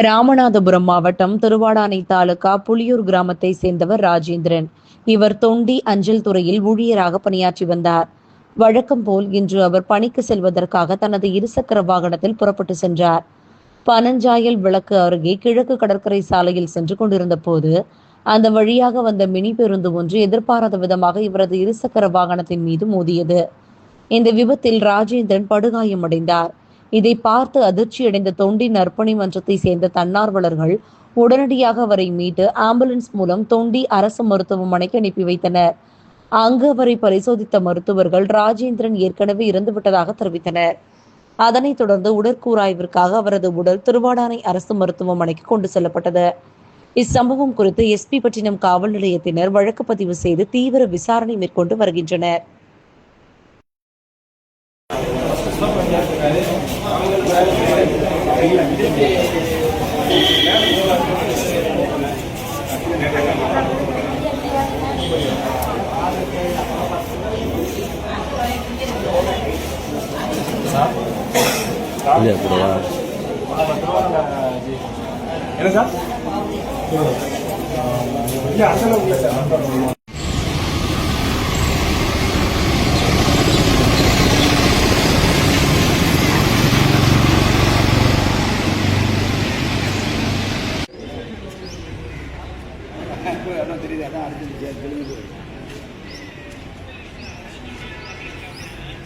ராமநாதபுரம் மாவட்டம் திருவாடானை தாலுகா புலியூர் கிராமத்தை சேர்ந்தவர் ராஜேந்திரன். இவர் தொண்டி அஞ்சல் துறையில் ஊழியராக பணியாற்றி வந்தார். வழக்கம் போல் இன்று அவர் பணிக்கு செல்வதற்காக தனது இருசக்கர வாகனத்தில் புறப்பட்டு சென்றார். பனஞ்சாயல் விளக்கு அருகே கிழக்கு கடற்கரை சாலையில் சென்று கொண்டிருந்த போது அந்த வழியாக வந்த மினி பேருந்து ஒன்று எதிர்பாராத விதமாக இவரது இருசக்கர வாகனத்தின் மீது மோதியது. இந்த விபத்தில் ராஜேந்திரன் படுகாயமடைந்தார். இதை பார்த்து அதிர்ச்சியடைந்த தொண்டி நற்பணி மன்றத்தை சேர்ந்த தன்னார்வலர்கள் உடனடியாக அவரை மீட்டு ஆம்புலன்ஸ் மூலம் தொண்டி அரசு மருத்துவமனைக்கு அனுப்பி வைத்தனர். அங்கு அவரை பரிசோதித்த மருத்துவர்கள் ராஜேந்திரன் ஏற்கனவே இறந்துவிட்டதாக தெரிவித்தனர். அதனைத் தொடர்ந்து உடற்கூராய்விற்காக அவரது உடல் திருவாடானை அரசு மருத்துவமனைக்கு கொண்டு செல்லப்பட்டது. இச்சம்பவம் குறித்து எஸ்பி பட்டினம் காவல் நிலையத்தினர் வழக்கு பதிவு செய்து தீவிர விசாரணை மேற்கொண்டு வருகின்றனர். என்ன சார் தெரியுது. அதான் அடுத்து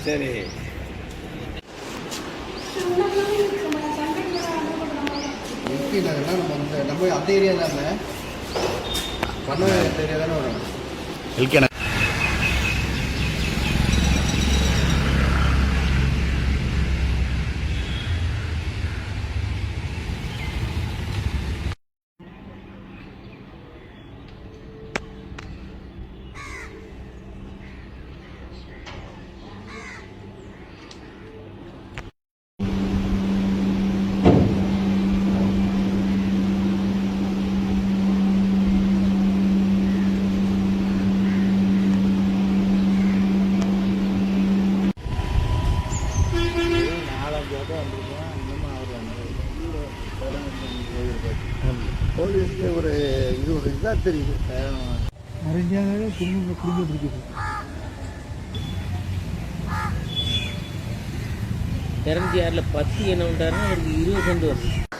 சரி நம்ம அந்த ஏரியா தானே பண்ண ஏரியா தானே வரும். போலீஸ்க்கு ஒரு இதாக தெரியுது. நிறைய குடும்பம் பிடிக்குது. தெரிஞ்சு யாரில் 10 என்ன பண்ணுறாருன்னா அவருக்கு 20 சென்ட் வருது.